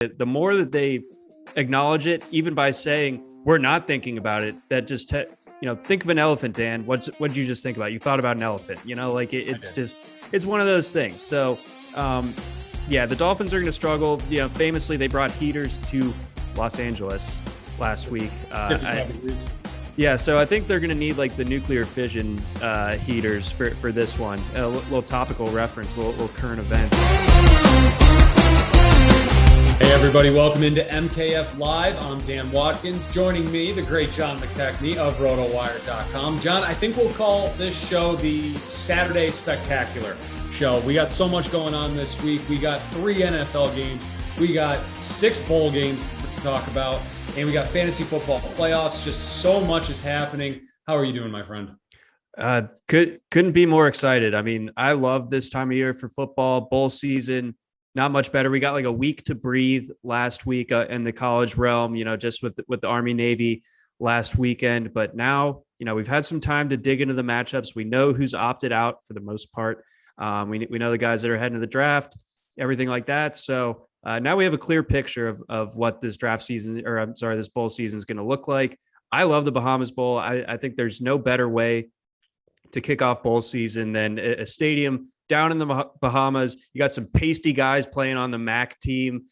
The more that they acknowledge it, even by saying we're not thinking about it, that just think of an elephant, Dan. What did you just think about? You thought about an elephant. It's one of those things. So the Dolphins are going to struggle. Famously they brought heaters to Los Angeles last week. So I think they're going to need like the nuclear fission heaters for this one. A little topical reference, a little current events. Hey everybody, welcome into MKF Live. I'm Dan Watkins. Joining me, the great John McKechnie of Rotowire.com. John, I think we'll call this show the Saturday Spectacular show. We got so much going on this week. We got 3 NFL games. We got 6 bowl games to talk about. And we got fantasy football playoffs. Just so much is happening. How are you doing, my friend? Couldn't be more excited. I mean, I love this time of year for football, bowl season. Not much better. We got like a week to breathe last week in the college realm, just with the Army Navy last weekend. But now, we've had some time to dig into the matchups. We know who's opted out for the most part. We know the guys that are heading to the draft, everything like that. So now we have a clear picture of what this this bowl season is going to look like. I love the Bahamas Bowl. I think there's no better way to kick off bowl season than a stadium down in the Bahamas. You got some pasty guys playing on the MAC team,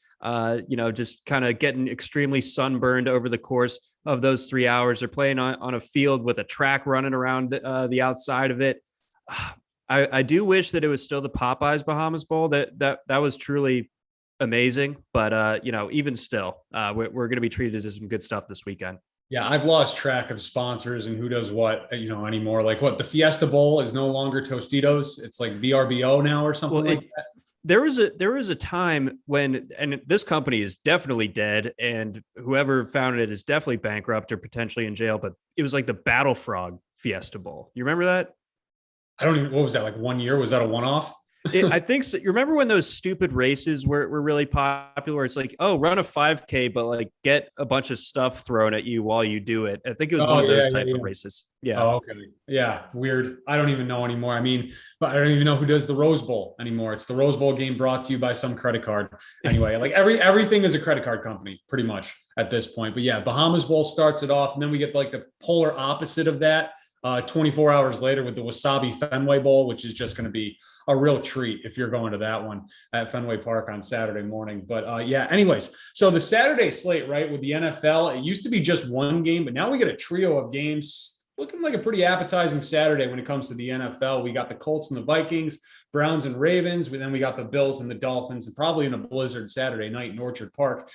just kind of getting extremely sunburned over the course of those 3 hours. They're playing on a field with a track running around the outside of it. I do wish that it was still the Popeyes Bahamas Bowl. That was truly amazing. But, even still, we're going to be treated to some good stuff this weekend. Yeah, I've lost track of sponsors and who does what, anymore. Like what, the Fiesta Bowl is no longer Tostitos. It's like VRBO now or something like that. There was a time when, and this company is definitely dead and whoever founded it is definitely bankrupt or potentially in jail, but it was like the Battle Frog Fiesta Bowl. You remember that? What was that, like 1 year? Was that a one-off? I think so. You remember when those stupid races were really popular? It's like, oh, run a 5K, but like get a bunch of stuff thrown at you while you do it. I think it was one of those type of races. Yeah. Oh, okay. Yeah. Weird. I don't even know anymore. I mean, but I don't even know who does the Rose Bowl anymore. It's the Rose Bowl game brought to you by some credit card. Anyway, like everything is a credit card company pretty much at this point. But yeah, Bahamas Bowl starts it off. And then we get like the polar opposite of that. 24 hours later with the Wasabi Fenway Bowl, which is just going to be a real treat if you're going to that one at Fenway Park on Saturday morning. But anyways, so the Saturday slate, right, with the NFL, it used to be just one game, but now we get a trio of games looking like a pretty appetizing Saturday when it comes to the NFL. We got the Colts and the Vikings, Browns and Ravens. Then we got the Bills and the Dolphins, and probably in a blizzard Saturday night in Orchard Park.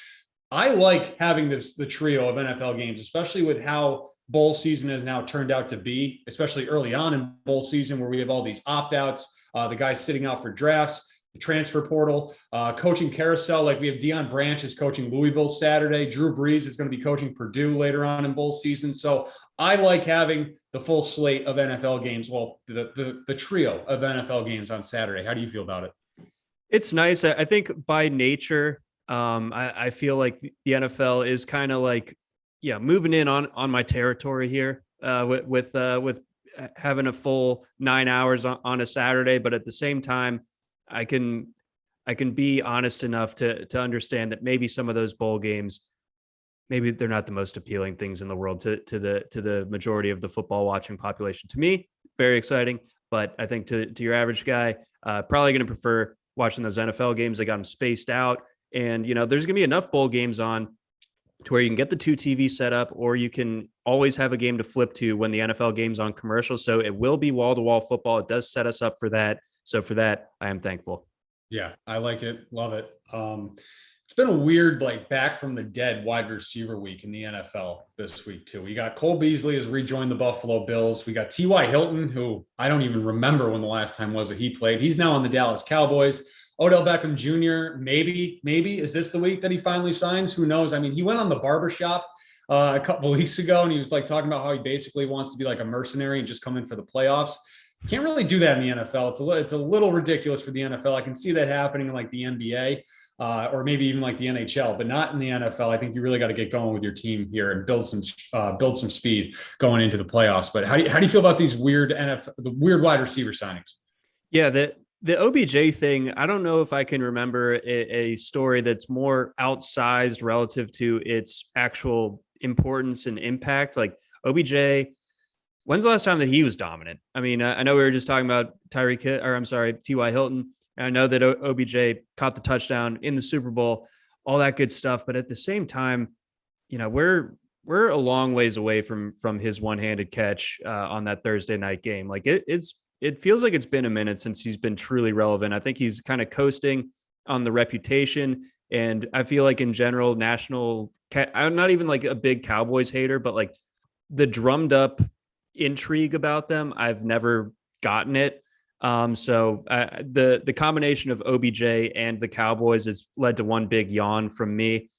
I like having the trio of NFL games, especially with how bowl season has now turned out to be, especially early on in bowl season where we have all these opt-outs, the guys sitting out for drafts, the transfer portal, coaching carousel. Like we have Deion Branch is coaching Louisville Saturday. Drew Brees is going to be coaching Purdue later on in bowl season. So I like having the full slate of NFL games. Well, the trio of NFL games on Saturday. How do you feel about it? It's nice. I think by nature, I feel like the NFL is kind of like, moving in on my territory here with having a full 9 hours on a Saturday. But at the same time, I can be honest enough to understand that maybe some of those bowl games, maybe they're not the most appealing things in the world to the majority of the football watching population. To me, very exciting. But I think to your average guy, probably going to prefer watching those NFL games. They got them spaced out. And, there's going to be enough bowl games on to where you can get the 2 TV set up, or you can always have a game to flip to when the NFL game's on commercial. So it will be wall-to-wall football. It does set us up for that. So for that, I am thankful. Yeah, I like it. Love it. It's been a weird, like back from the dead wide receiver week in the NFL this week too. We got Cole Beasley has rejoined the Buffalo Bills. We got T.Y. Hilton, who I don't even remember when the last time was that he played. He's now on the Dallas Cowboys. Odell Beckham Jr., maybe. Is this the week that he finally signs? Who knows? I mean, he went on the barbershop a couple of weeks ago, and he was like talking about how he basically wants to be like a mercenary and just come in for the playoffs. Can't really do that in the NFL. It's a little ridiculous for the NFL. I can see that happening in like the NBA or maybe even like the NHL, but not in the NFL. I think you really got to get going with your team here and build some speed going into the playoffs. But how do you feel about these weird wide receiver signings? Yeah, The OBJ thing, I don't know if I can remember a story that's more outsized relative to its actual importance and impact. Like OBJ, when's the last time that he was dominant? I mean, I know we were just talking about T.Y. Hilton. And I know that OBJ caught the touchdown in the Super Bowl, all that good stuff. But at the same time, we're a long ways away from his one-handed catch on that Thursday night game. Like it feels like it's been a minute since he's been truly relevant. I think he's kind of coasting on the reputation. And I feel like in general, I'm not even like a big Cowboys hater, but like the drummed up intrigue about them, I've never gotten it. So the combination of OBJ and the Cowboys has led to one big yawn from me.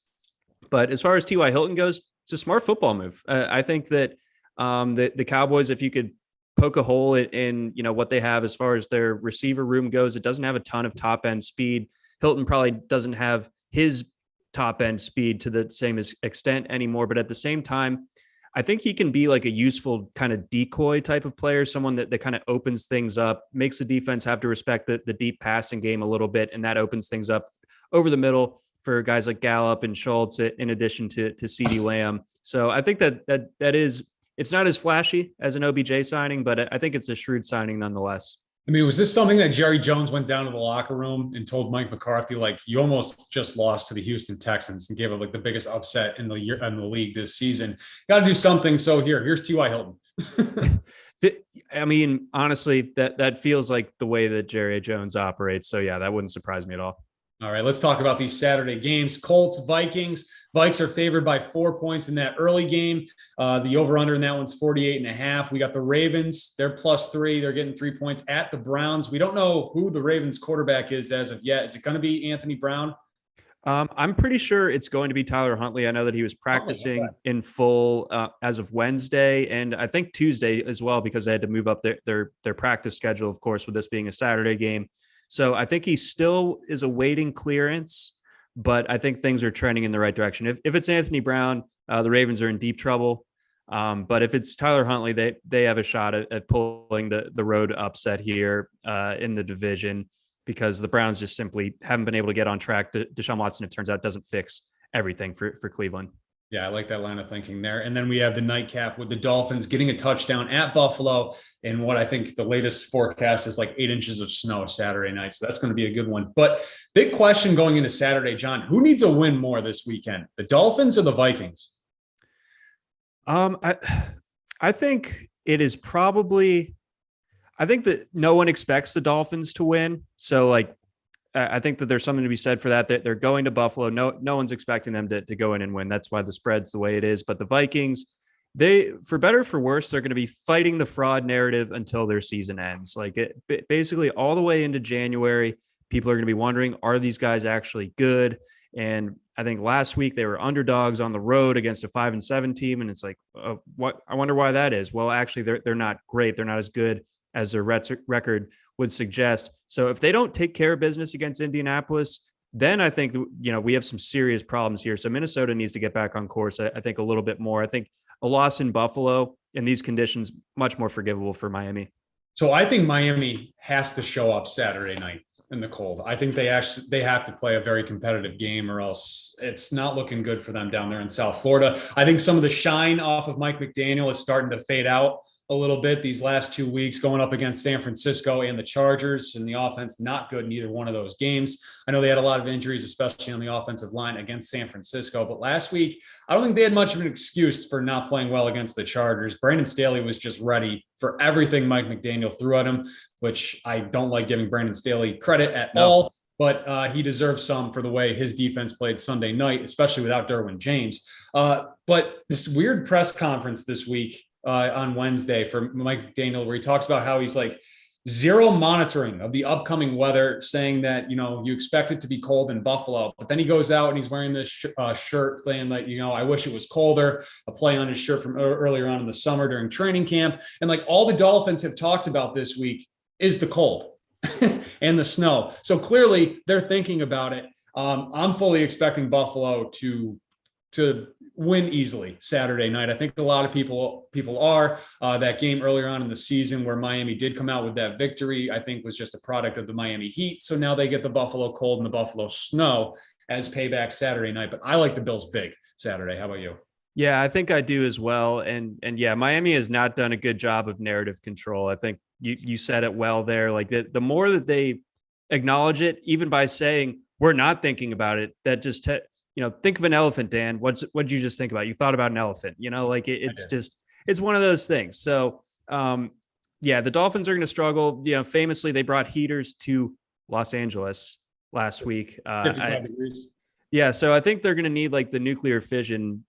But as far as T.Y. Hilton goes, it's a smart football move. I think that the Cowboys, if you could poke a hole in what they have as far as their receiver room goes, it doesn't have a ton of top end speed. Hilton probably doesn't have his top end speed to the same extent anymore, but at the same time, I think he can be like a useful kind of decoy type of player, someone that kind of opens things up, makes the defense have to respect the deep passing game a little bit, and that opens things up over the middle for guys like Gallup and Schultz, in addition to CeeDee Lamb. So I think that is, it's not as flashy as an OBJ signing, but I think it's a shrewd signing nonetheless. I mean, was this something that Jerry Jones went down to the locker room and told Mike McCarthy, like, you almost just lost to the Houston Texans and gave up like the biggest upset in the league this season. Got to do something. So here's T.Y. Hilton. I mean, honestly, that feels like the way that Jerry Jones operates. So yeah, that wouldn't surprise me at all. All right, let's talk about these Saturday games. Colts, Vikings. Vikes are favored by 4 points in that early game. The over-under in that one's 48.5. We got the Ravens. They're +3. They're getting 3 points at the Browns. We don't know who the Ravens quarterback is as of yet. Is it going to be Anthony Brown? I'm pretty sure it's going to be Tyler Huntley. I know that he was practicing in full as of Wednesday, and I think Tuesday as well, because they had to move up their practice schedule, of course, with this being a Saturday game. So I think he still is awaiting clearance, but I think things are trending in the right direction. If it's Anthony Brown, the Ravens are in deep trouble. But if it's Tyler Huntley, they have a shot at pulling the road upset here in the division, because the Browns just simply haven't been able to get on track. Deshaun Watson, it turns out, doesn't fix everything for Cleveland. Yeah, I like that line of thinking there. And then we have the nightcap with the Dolphins getting a touchdown at Buffalo. And what I think the latest forecast is like 8 inches of snow Saturday night. So that's going to be a good one. But big question going into Saturday, John, who needs a win more this weekend? The Dolphins or the Vikings? I think it is probably, I think that no one expects the Dolphins to win. So like, I think that there's something to be said for that. That they're going to Buffalo. No one's expecting them to go in and win. That's why the spread's the way it is. But the Vikings, for better or for worse, they're going to be fighting the fraud narrative until their season ends. Like basically all the way into January, people are going to be wondering, are these guys actually good? And I think last week they were underdogs on the road against a 5-7 team. And it's like, what? I wonder why that is. Well, actually they're not great. They're not as good as their record would suggest. So if they don't take care of business against Indianapolis, then I think, we have some serious problems here. So Minnesota needs to get back on course, I think, a little bit more. I think a loss in Buffalo in these conditions, much more forgivable for Miami. So I think Miami has to show up Saturday night in the cold. I think they have to play a very competitive game, or else it's not looking good for them down there in South Florida. I think some of the shine off of Mike McDaniel is starting to fade out a little bit these last 2 weeks, going up against San Francisco and the Chargers, and the offense not good in either one of those games. I know they had a lot of injuries, especially on the offensive line against San Francisco, but last week, I don't think they had much of an excuse for not playing well against the Chargers. Brandon Staley was just ready for everything Mike McDaniel threw at him, which I don't like giving Brandon Staley credit at all, but he deserves some for the way his defense played Sunday night, especially without Derwin James. But this weird press conference this week, on Wednesday for Mike McDaniel, where he talks about how he's like zero monitoring of the upcoming weather, saying that, you expect it to be cold in Buffalo, but then he goes out and he's wearing this shirt saying that, I wish it was colder, a play on his shirt from earlier on in the summer during training camp. And like all the Dolphins have talked about this week is the cold and the snow. So clearly they're thinking about it. I'm fully expecting Buffalo to win easily Saturday night. I think a lot of people are. That game earlier on in the season where Miami did come out with that victory, I think was just a product of the Miami Heat. So now they get the Buffalo cold and the Buffalo snow as payback Saturday night. But I like the Bills big Saturday. How about you? Yeah, I think I do as well. And yeah, Miami has not done a good job of narrative control. I think you said it well there. Like the more that they acknowledge it, even by saying we're not thinking about it, that just think of an elephant, Dan. What'd you just think about? You thought about an elephant. It's one of those things. So yeah, the Dolphins are going to struggle. Famously they brought heaters to Los Angeles last week. 55 degrees. Yeah, so I think they're going to need like the nuclear fission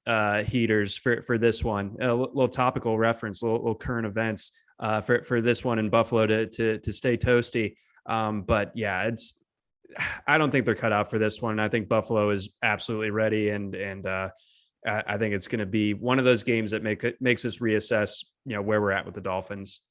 heaters for this one. A little topical reference, little current events for this one in Buffalo to stay toasty. But yeah, I don't think they're cut out for this one. I think Buffalo is absolutely ready, and I think it's going to be one of those games that makes us reassess, where we're at with the Dolphins.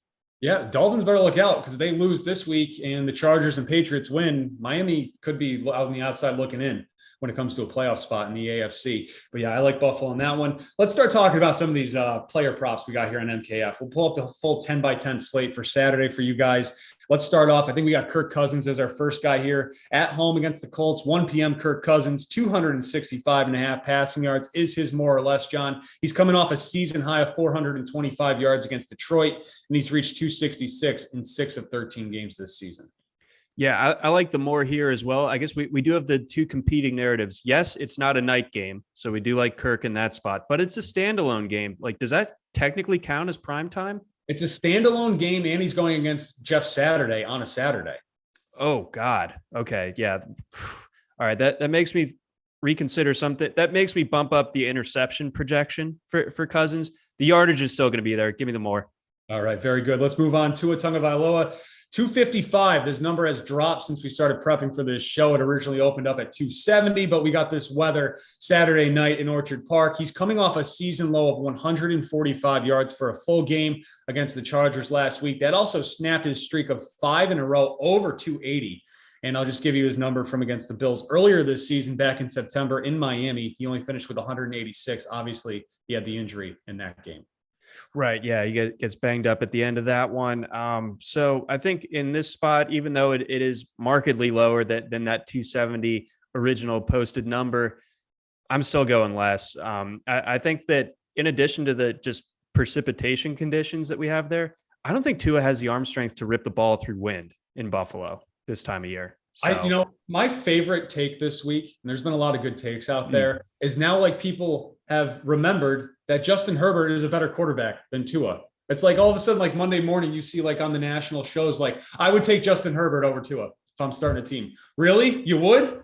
Yeah, Dolphins better look out because they lose this week and the Chargers and Patriots win. Miami could be out on the outside looking in when it comes to a playoff spot in the AFC. But yeah, I like Buffalo on that one. Let's start talking about some of these player props we got here on MKF. We'll pull up the full 10 by 10 slate for Saturday for you guys. Let's start off. I think we got Kirk Cousins as our first guy here at home against the Colts. 1 p.m. Kirk Cousins, 265.5 passing yards is his more or less, John. He's coming off a season high of 425 yards against Detroit, and he's reached 266 in 6 of 13 games this season. Yeah, I like the more here as well. I guess we do have the two competing narratives. Yes, it's not a night game, so we do like Kirk in that spot, but it's a standalone game. Like, does that technically count as prime time? It's a standalone game, and he's going against Jeff Saturday on a Saturday. Oh, God. Okay, yeah. All right, that makes me reconsider something. That makes me bump up the interception projection for Cousins. The yardage is still going to be there. Give me the more. All right, very good. Let's move on to Tua Tagovailoa. 255. This number has dropped since we started prepping for this show. It originally opened up at 270, but we got this weather Saturday night in Orchard Park. He's coming off a season low of 145 yards for a full game against the Chargers last week. That also snapped his streak of 5 in a row over 280. And I'll just give you his number from against the Bills earlier this season, back in September in Miami. He only finished with 186. Obviously, he had the injury in that game. Right. Yeah. He gets banged up at the end of that one. So I think in this spot, even though it is markedly lower than that 270 original posted number, I'm still going less. I think that in addition to the just precipitation conditions that we have there, I don't think Tua has the arm strength to rip the ball through wind in Buffalo this time of year. So. My favorite take this week, and there's been a lot of good takes out there, is now like people have remembered that Justin Herbert is a better quarterback than Tua. It's like all of a sudden, like Monday morning, you see like on the national shows, like I would take Justin Herbert over Tua if I'm starting a team. Really? You would?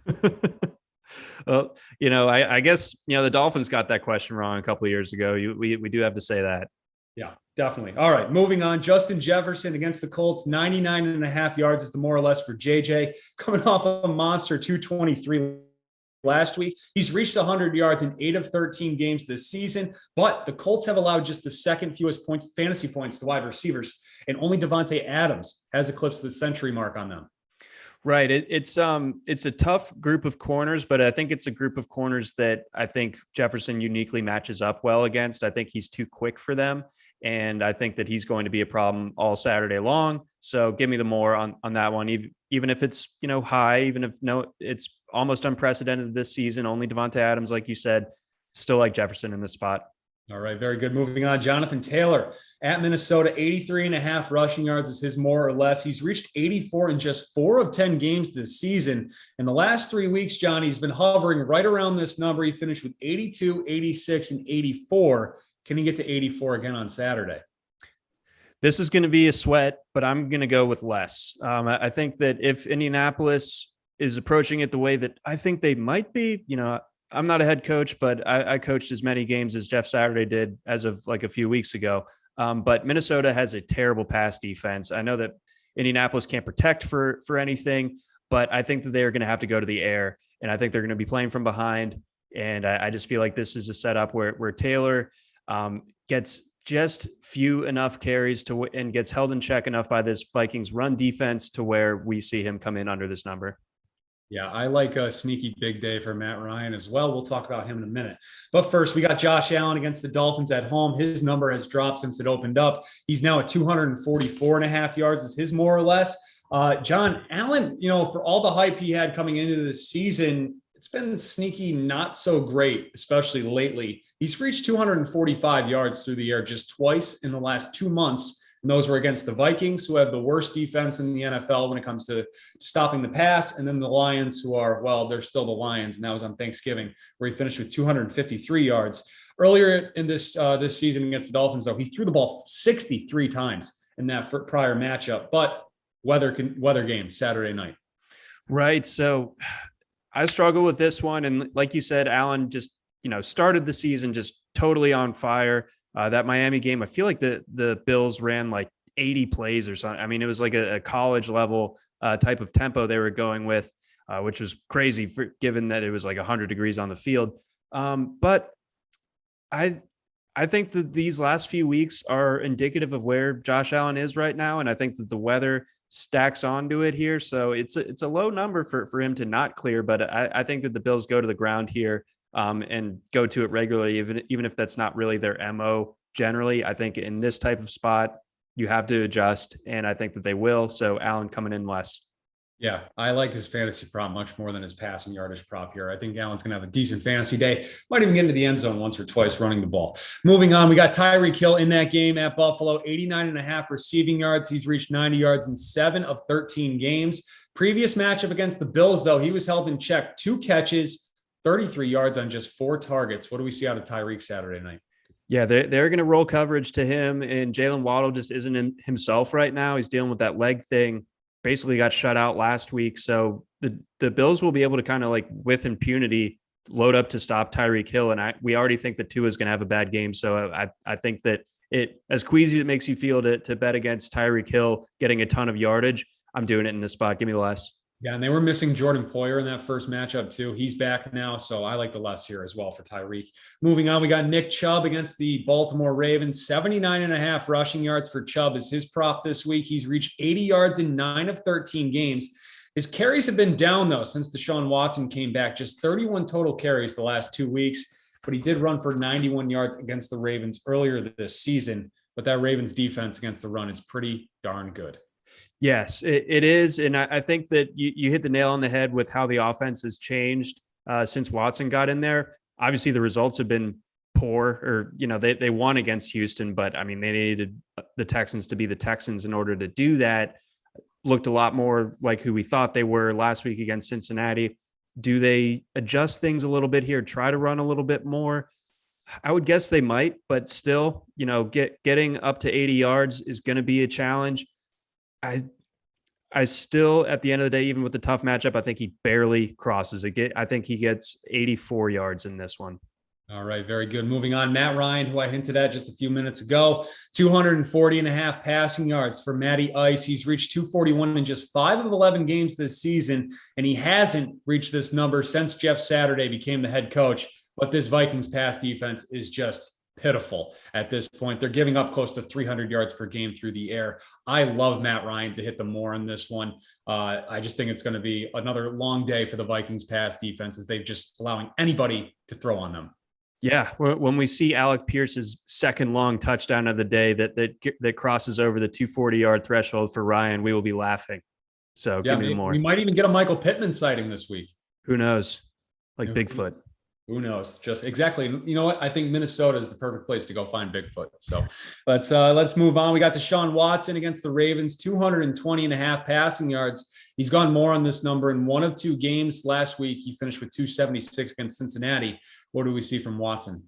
Well, I guess, the Dolphins got that question wrong a couple of years ago. We do have to say that. Yeah, definitely. All right, moving on. Justin Jefferson against the Colts, 99.5 yards is the more or less for JJ, coming off a monster 223 last week. He's reached 100 yards in 8 of 13 games this season, but the Colts have allowed just the second fewest fantasy points to wide receivers, and only Devontae Adams has eclipsed the century mark on them. Right. It's a tough group of corners, but I think it's a group of corners that I think Jefferson uniquely matches up well against. I think he's too quick for them, and I think that he's going to be a problem all Saturday long. So give me the more on that one, even if it's, high, even if it's almost unprecedented this season. Only Devontae Adams, like you said, still like Jefferson in this spot. All right, very good. Moving on, Jonathan Taylor at Minnesota, 83.5 rushing yards is his more or less. He's reached 84 in just 4 of 10 games this season. In the last 3 weeks, John, he's been hovering right around this number. He finished with 82, 86, and 84. Can he get to 84 again on Saturday? This is going to be a sweat, but I'm going to go with less. I think that if Indianapolis is approaching it the way that I think they might be, I'm not a head coach, but I coached as many games as Jeff Saturday did as of like a few weeks ago. But Minnesota has a terrible pass defense. I know that Indianapolis can't protect for anything, but I think that they are going to have to go to the air, and I think they're going to be playing from behind. And I just feel like this is a setup where Taylor gets just few enough carries and gets held in check enough by this Vikings run defense to where we see him come in under this number. Yeah, I like a sneaky big day for Matt Ryan as well. We'll talk about him in a minute. But first, we got Josh Allen against the Dolphins at home. His number has dropped since it opened up. He's now at 244 and a half yards is his more or less. John Allen, for all the hype he had coming into this season, it's been sneaky, not so great, especially lately. He's reached 245 yards through the air just twice in the last 2 months. And those were against the Vikings, who have the worst defense in the NFL when it comes to stopping the pass. And then the Lions, who are, well, they're still the Lions. And that was on Thanksgiving, where he finished with 253 yards. Earlier in this season against the Dolphins, though, he threw the ball 63 times in that prior matchup. But weather game Saturday night. Right. So I struggle with this one. And like you said, Allen just, started the season just totally on fire. That Miami game, I feel like the Bills ran like 80 plays or something. I mean, it was like a college level type of tempo they were going with, which was crazy given that it was like 100 degrees on the field. But I think that these last few weeks are indicative of where Josh Allen is right now. And I think that the weather stacks onto it here. So it's a low number for him to not clear, but I think that the Bills go to the ground here. And go to it regularly, even if that's not really their MO generally. I think in this type of spot, you have to adjust, and I think that they will. So Allen coming in less. Yeah, I like his fantasy prop much more than his passing yardage prop here. I think Allen's going to have a decent fantasy day. Might even get into the end zone once or twice running the ball. Moving on, we got Tyreek Hill in that game at Buffalo, 89 and a half receiving yards. He's reached 90 yards in 7 of 13 games. Previous matchup against the Bills, though, he was held in check. 2 catches, 33 yards on just 4 targets. What do we see out of Tyreek Saturday night? Yeah, they're going to roll coverage to him, and Jalen Waddle just isn't in himself right now. He's dealing with that leg thing. Basically got shut out last week. So the Bills will be able to kind of like with impunity load up to stop Tyreek Hill. And we already think that Tua is going to have a bad game. So I think that as queasy as it makes you feel to bet against Tyreek Hill getting a ton of yardage, I'm doing it in this spot. Give me less. Yeah, and they were missing Jordan Poyer in that first matchup too. He's back now, so I like the less here as well for Tyreek. Moving on, we got Nick Chubb against the Baltimore Ravens. 79 and a half rushing yards for Chubb is his prop this week. He's reached 80 yards in 9 of 13 games. His carries have been down, though, since Deshaun Watson came back. Just 31 total carries the last 2 weeks, but he did run for 91 yards against the Ravens earlier this season. But that Ravens defense against the run is pretty darn good. Yes, it is. And I think that you hit the nail on the head with how the offense has changed since Watson got in there. Obviously, the results have been poor, or, they won against Houston, but I mean, they needed the Texans to be the Texans in order to do that. Looked a lot more like who we thought they were last week against Cincinnati. Do they adjust things a little bit here, try to run a little bit more? I would guess they might, but still, getting up to 80 yards is going to be a challenge. I still, at the end of the day, even with the tough matchup, I think he barely crosses it. I think he gets 84 yards in this one. All right, very good. Moving on, Matt Ryan, who I hinted at just a few minutes ago, 240 and a half passing yards for Matty Ice. He's reached 241 in just 5 of 11 games this season, and he hasn't reached this number since Jeff Saturday became the head coach. But this Vikings pass defense is just pitiful at this point. They're giving up close to 300 yards per game through the air. I love Matt Ryan to hit the more on this one. I just think it's going to be another long day for the Vikings pass defense as they're just allowing anybody to throw on them. Yeah, when we see Alec Pierce's second long touchdown of the day that crosses over the 240-yard threshold for Ryan, we will be laughing. So give me more. We might even get a Michael Pittman sighting this week. Who knows? Like Bigfoot. Who knows? Just exactly. You know what? I think Minnesota is the perfect place to go find Bigfoot. So let's move on. We got Deshaun Watson against the Ravens, 220 and a half passing yards. He's gone more on this number in 1 of 2 games last week. He finished with 276 against Cincinnati. What do we see from Watson?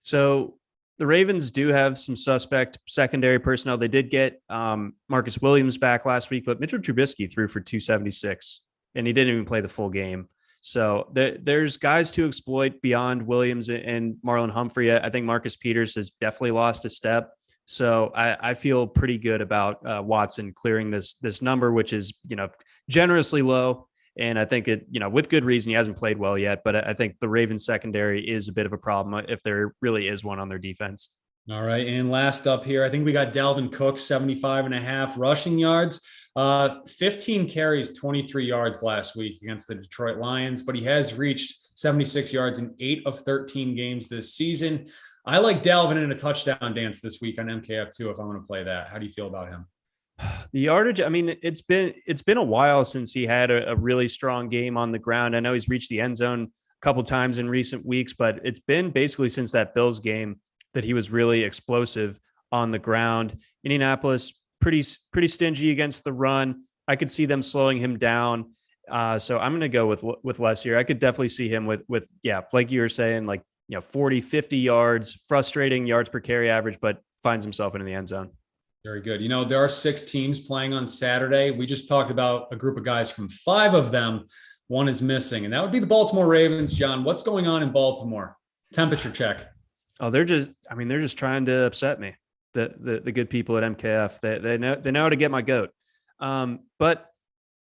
So the Ravens do have some suspect secondary personnel. They did get Marcus Williams back last week, but Mitchell Trubisky threw for 276, and he didn't even play the full game. So there's guys to exploit beyond Williams and Marlon Humphrey. I think Marcus Peters has definitely lost a step. So I feel pretty good about Watson clearing this number, which is, generously low. And I think it, with good reason, he hasn't played well yet. But I think the Ravens secondary is a bit of a problem if there really is one on their defense. All right. And last up here, I think we got Dalvin Cook, 75.5 rushing yards. 15 carries, 23 yards last week against the Detroit Lions, but he has reached 76 yards in 8 of 13 games this season. I like Dalvin in a touchdown dance this week on MKF too, if I'm going to play that. How do you feel about him? The yardage, I mean, it's been a while since he had a really strong game on the ground. I know he's reached the end zone a couple times in recent weeks, but it's been basically since that Bills game that he was really explosive on the ground. Indianapolis pretty stingy against the run. I could see them slowing him down. So I'm going to go with less here. I could definitely see him with yeah, like you were saying, like 40, 50 yards, frustrating yards per carry average, but finds himself into the end zone. Very good. There are 6 teams playing on Saturday. We just talked about a group of guys from 5 of them. One is missing, and that would be the Baltimore Ravens. John, what's going on in Baltimore? Temperature check. Oh, they're just trying to upset me. The good people at MKF, they know how to get my goat. But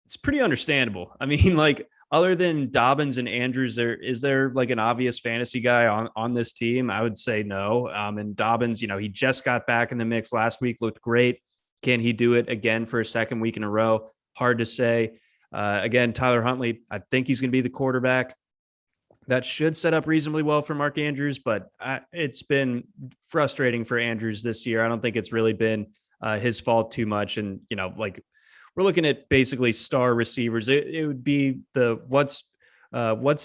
it's pretty understandable. I mean, like, other than Dobbins and Andrews, is there like an obvious fantasy guy on this team? I would say no. And Dobbins, he just got back in the mix last week, looked great. Can he do it again for a second week in a row? Hard to say. Again, Tyler Huntley, I think he's going to be the quarterback. That should set up reasonably well for Mark Andrews, but it's been frustrating for Andrews this year. I don't think it's really been his fault too much. And, like, we're looking at basically star receivers. It would be what's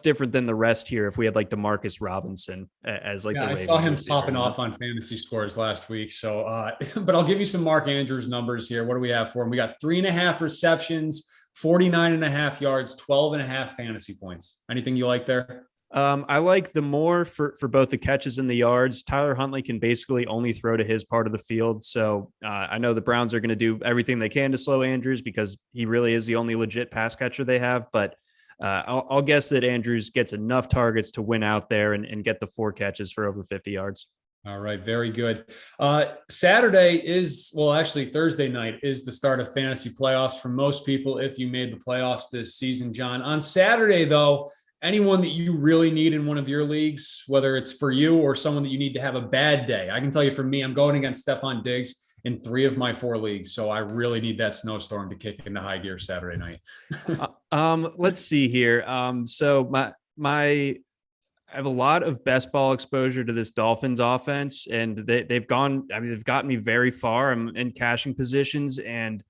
different than the rest here if we had like Demarcus Robinson as like the Ravens I saw him receivers. popping off on fantasy scores last week. So, but I'll give you some Mark Andrews numbers here. What do we have for him? We got 3.5 receptions, 49.5 yards, 12.5 fantasy points. Anything you like there? I like the more for both the catches and the yards. Tyler Huntley can basically only throw to his part of the field. So I know the Browns are going to do everything they can to slow Andrews because he really is the only legit pass catcher they have. But I'll guess that Andrews gets enough targets to win out there and get the 4 catches for over 50 yards. All right. Very good. Saturday actually Thursday night is the start of fantasy playoffs for most people if you made the playoffs this season, John. On Saturday, though, anyone that you really need in one of your leagues, whether it's for you or someone that you need to have a bad day. I can tell you for me, I'm going against Stephon Diggs in 3 of my 4 leagues. So I really need that snowstorm to kick into high gear Saturday night. Let's see here. So I have a lot of best ball exposure to this Dolphins offense, and they've gotten me very far. I'm in cashing positions, and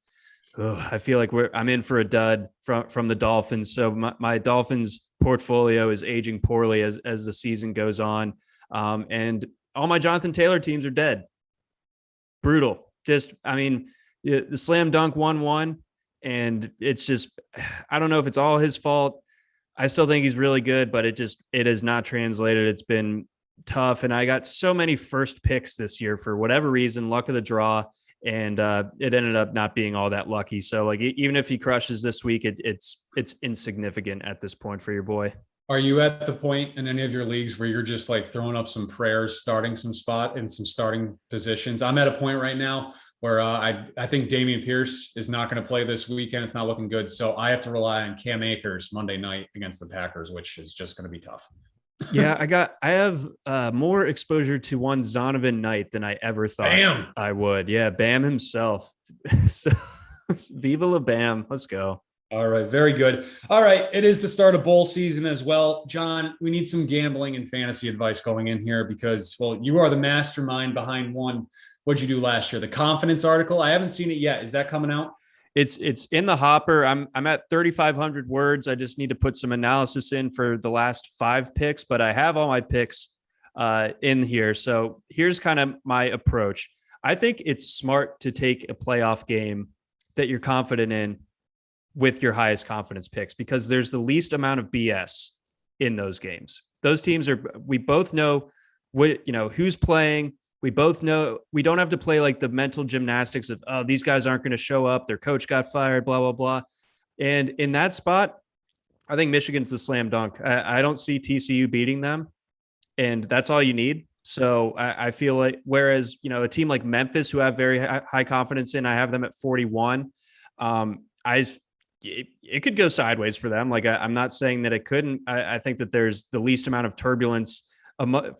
I feel like I'm in for a dud from the Dolphins. So my Dolphins portfolio is aging poorly as the season goes on. And all my Jonathan Taylor teams are dead. Brutal. The slam dunk 1-1. And it's just, I don't know if it's all his fault. I still think he's really good, but it has not translated. It's been tough. And I got so many first picks this year for whatever reason, luck of the draw. And it ended up not being all that lucky. So like, even if he crushes this week, it's insignificant at this point for your boy. Are you at the point in any of your leagues where you're just like throwing up some prayers, starting some spot in some starting positions? I'm at a point right now where I think Dameon Pierce is not going to play this weekend. It's not looking good. So I have to rely on Cam Akers Monday night against the Packers, which is just going to be tough. Yeah, I have more exposure to one Zonovan Knight than I ever thought Bam. I would. Yeah, Bam himself. So Viva la Bam. Let's go. All right. Very good. All right. It is the start of bowl season as well. John, we need some gambling and fantasy advice going in here because, well, you are the mastermind behind one. What'd you do last year? The confidence article. I haven't seen it yet. Is that coming out? It's in the hopper. I'm at 3,500 words. I just need to put some analysis in for the last 5 picks, but I have all my picks in here. So here's kind of my approach. I think it's smart to take a playoff game that you're confident in with your highest confidence picks because there's the least amount of BS in those games. Those teams we both know who's playing. We both know we don't have to play like the mental gymnastics of, oh, these guys aren't going to show up. Their coach got fired, blah, blah, blah. And in that spot, I think Michigan's the slam dunk. I don't see TCU beating them. And that's all you need. So I feel like, whereas, a team like Memphis, who I have very high confidence in, I have them at 41. It could go sideways for them. Like I'm not saying that it couldn't. I think that there's the least amount of turbulence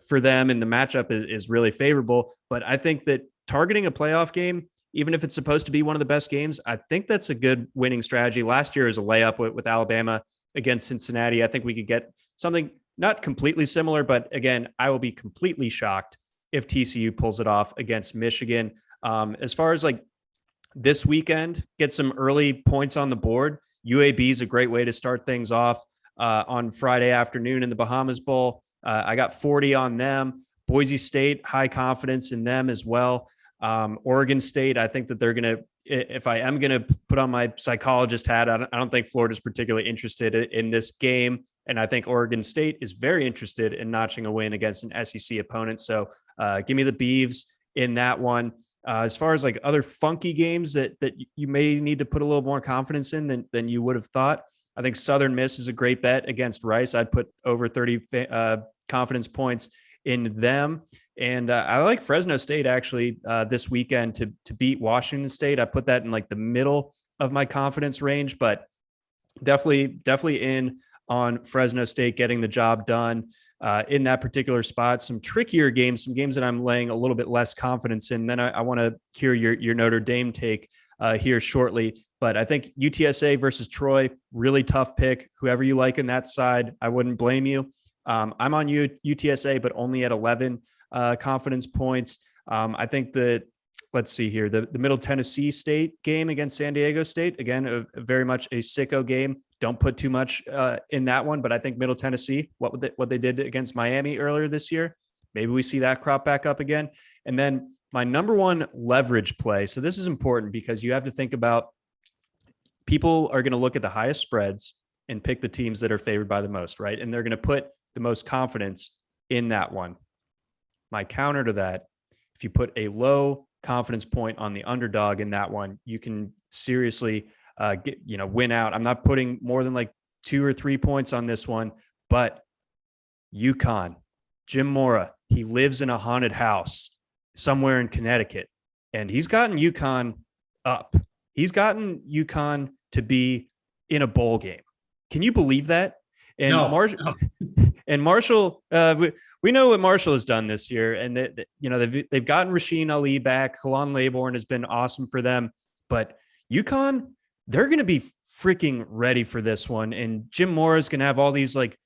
for them, and the matchup is really favorable. But I think that targeting a playoff game, even if it's supposed to be one of the best games, I think that's a good winning strategy. Last year is a layup with Alabama against Cincinnati. I think we could get something not completely similar, but again, I will be completely shocked if TCU pulls it off against Michigan. As far as like this weekend, get some early points on the board. UAB is a great way to start things off on Friday afternoon in the Bahamas Bowl. I got 40 on them. Boise State, high confidence in them as well. Oregon State, I think that they're going to, if I am going to put on my psychologist hat, I don't think Florida's particularly interested in this game. And I think Oregon State is very interested in notching a win against an SEC opponent. So give me the Beavs in that one. As far as like other funky games that you may need to put a little more confidence in than you would have thought, I think Southern Miss is a great bet against Rice. I'd put over 30 confidence points in them. And I like Fresno State actually this weekend to beat Washington State. I put that in like the middle of my confidence range, but definitely in on Fresno State getting the job done in that particular spot. Some trickier games, some games that I'm laying a little bit less confidence in. Then I want to hear your Notre Dame take here shortly. But I think UTSA versus Troy, really tough pick. Whoever you like in that side, I wouldn't blame you. I'm on UTSA, but only at 11 confidence points. I think that, let's see here, the Middle Tennessee State game against San Diego State, again, very much a sicko game. Don't put too much in that one, but I think Middle Tennessee, what they did against Miami earlier this year, maybe we see that crop back up again. And then my number one leverage play. So this is important because you have to think about, people are going to look at the highest spreads and pick the teams that are favored by the most, right? And they're going to put the most confidence in that one. My counter to that, if you put a low confidence point on the underdog in that one, you can seriously win out. I'm not putting more than like 2 or 3 points on this one, but UConn, Jim Mora, he lives in a haunted house somewhere in Connecticut, and he's gotten UConn up. He's gotten UConn to be in a bowl game. Can you believe that? And No. And Marshall, we know what Marshall has done this year, and they've gotten Rasheen Ali back. Kalon Laybourne has been awesome for them, but UConn, they're going to be freaking ready for this one. And Jim Mora is going to have all these like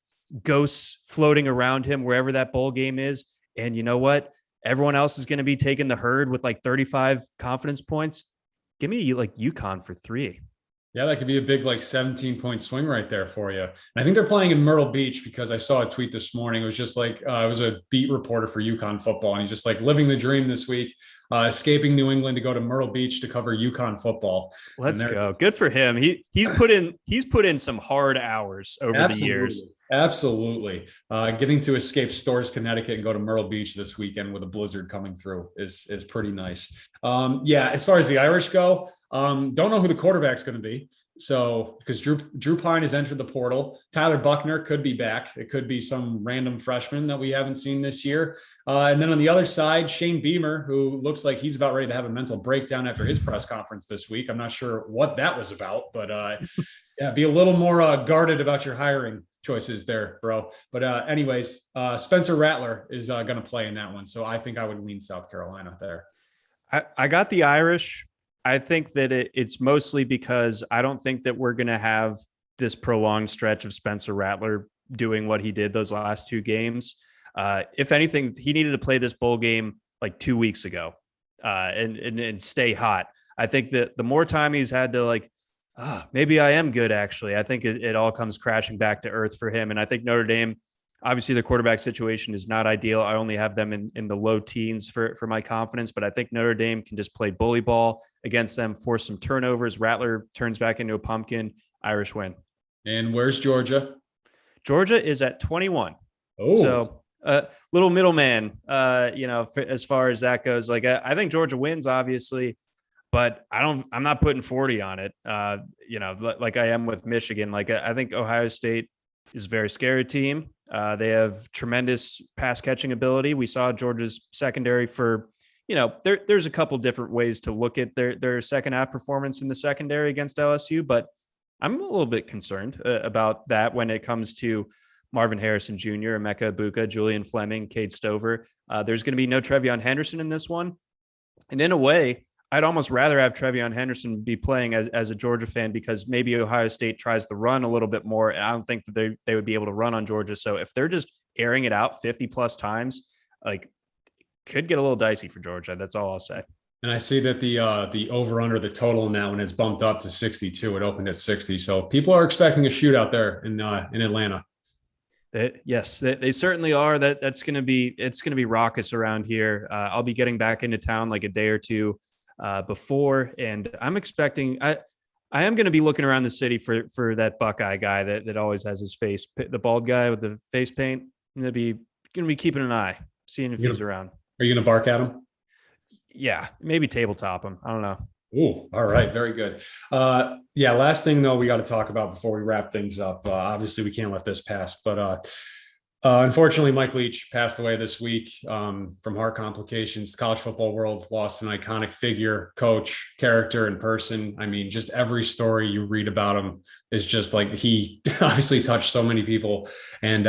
ghosts floating around him wherever that bowl game is. And you know what? Everyone else is going to be taking the herd with like 35 confidence points. Give me like UConn for 3. Yeah, that could be a big like 17-point swing right there for you. And I think they're playing in Myrtle Beach because I saw a tweet this morning. It was just like, it was a beat reporter for UConn football. And he's just like living the dream this week, escaping New England to go to Myrtle Beach to cover UConn football. Let's go. Good for him. He's put in some hard hours over the years. Absolutely. Getting to escape Storrs, Connecticut and go to Myrtle Beach this weekend with a blizzard coming through is pretty nice. As far as the Irish go, don't know who the quarterback's going to be. So, because Drew Pine has entered the portal, Tyler Buckner could be back. It could be some random freshman that we haven't seen this year. And then on the other side, Shane Beamer, who looks like he's about ready to have a mental breakdown after his press conference this week. I'm not sure what that was about, but be a little more guarded about your hiring choices there, bro. But anyways, Spencer Rattler is going to play in that one. So I think I would lean South Carolina there. I got the Irish. I think that it's mostly because I don't think that we're going to have this prolonged stretch of Spencer Rattler doing what he did those last 2 games. If anything, he needed to play this bowl game like 2 weeks ago and stay hot. I think that the more time he's had to like, maybe I am good, actually. I think it all comes crashing back to earth for him. And I think Notre Dame, obviously their quarterback situation is not ideal. I only have them in the low teens for my confidence, but I think Notre Dame can just play bully ball against them, force some turnovers. Rattler turns back into a pumpkin. Irish win. And where's Georgia? Georgia is at 21. Oh, so little middleman, as far as that goes. Like I think Georgia wins, obviously, but I'm not putting 40 on it. Like I am with Michigan. Like I think Ohio State is a very scary team. They have tremendous pass catching ability. We saw Georgia's secondary for, there's a couple different ways to look at their second half performance in the secondary against LSU, but I'm a little bit concerned about that when it comes to Marvin Harrison Jr., Emeka Ibuka, Julian Fleming, Cade Stover. There's going to be no Trevion Henderson in this one. And in a way, I'd almost rather have Trevion Henderson be playing as a Georgia fan, because maybe Ohio State tries to run a little bit more. And I don't think that they would be able to run on Georgia. So if they're just airing it out 50 plus times, like, could get a little dicey for Georgia. That's all I'll say. And I see that the over under the total in that one has bumped up to 62. It opened at 60. So people are expecting a shootout there in Atlanta. Yes, they certainly are. It's going to be raucous around here. I'll be getting back into town like a day or two before, and I'm expecting I am going to be looking around the city for that Buckeye guy that always has his face, the bald guy with the face paint. I'm going to be keeping an eye, seeing if he's around. Are you going to bark at him? Yeah, maybe tabletop him. I don't know. Oh, all right. Very good. Last thing though, we got to talk about before we wrap things up. Obviously we can't let this pass, but unfortunately Mike Leach passed away this week from heart complications. The college football world lost an iconic figure, coach, character, and person. I mean, just every story you read about him is just like, he obviously touched so many people, and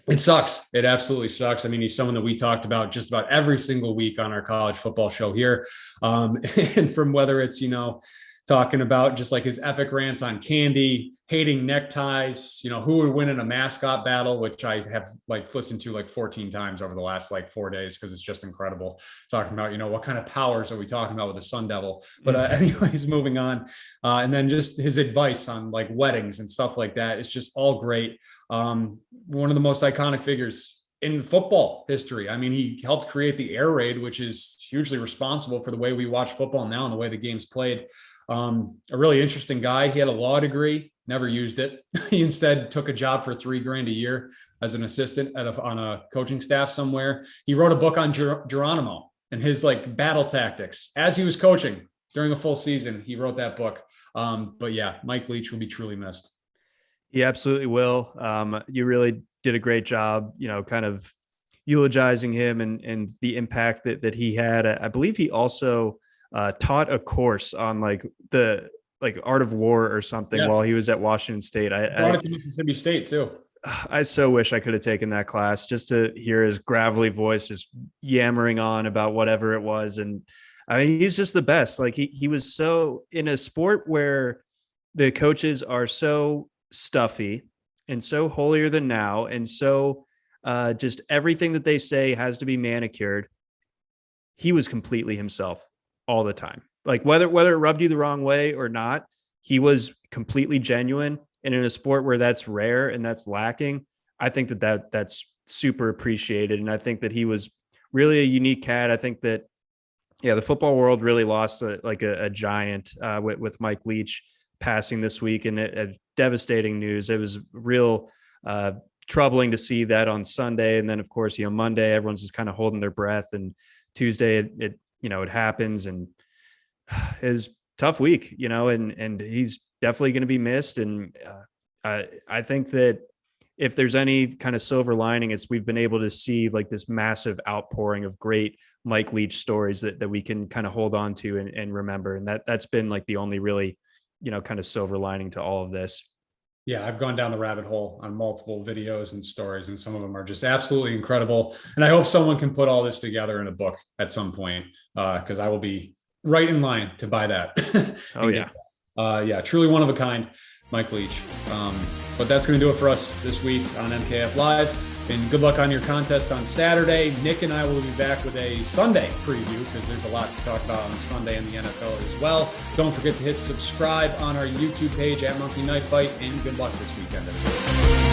it sucks. It absolutely sucks. I mean, he's someone that we talked about just about every single week on our college football show here. And from whether it's, talking about just like his epic rants on candy, hating neckties, who would win in a mascot battle, which I have listened to 14 times over the last 4 days, because it's just incredible. Talking about, what kind of powers are we talking about with the Sun Devil? But anyways, moving on. And then just his advice on weddings and stuff like that. It's just all great. One of the most iconic figures in football history. I mean, he helped create the air raid, which is hugely responsible for the way we watch football now and the way the game's played. A really interesting guy. He had a law degree, never used it. He instead took a job for $3,000 a year as an assistant on a coaching staff somewhere. He wrote a book on Geronimo and his battle tactics as he was coaching during a full season. He wrote that book. But yeah, Mike Leach will be truly missed. He absolutely will. You really did a great job, kind of eulogizing him and the impact that he had. I believe he also taught a course on the art of war or something. Yes. While he was at Washington State. I brought it to Mississippi State too. I so wish I could have taken that class just to hear his gravelly voice just yammering on about whatever it was. And I mean, he's just the best. He was so, in a sport where the coaches are so stuffy and so holier than now, and so just everything that they say has to be manicured. He was completely himself all the time. Whether it rubbed you the wrong way or not, he was completely genuine. And in a sport where that's rare and that's lacking, I think that's super appreciated. And I think that he was really a unique cat. I think that, the football world really lost a giant with Mike Leach passing this week, and it devastating news. It was real troubling to see that on Sunday. And then of course, Monday, everyone's just kind of holding their breath, and Tuesday it happens, and his tough week, and he's definitely going to be missed. And I think that if there's any kind of silver lining, it's we've been able to see this massive outpouring of great Mike Leach stories that we can kind of hold on to and remember. And that's been the only really, kind of silver lining to all of this. Yeah, I've gone down the rabbit hole on multiple videos and stories, and some of them are just absolutely incredible. And I hope someone can put all this together in a book at some point, because I will be right in line to buy that. Oh, yeah. Truly one of a kind, Mike Leach. But that's going to do it for us this week on MKF Live. And good luck on your contest on Saturday. Nick and I will be back with a Sunday preview, because there's a lot to talk about on Sunday in the NFL as well. Don't forget to hit subscribe on our YouTube page at Monkey Knife Fight, and good luck this weekend, everybody.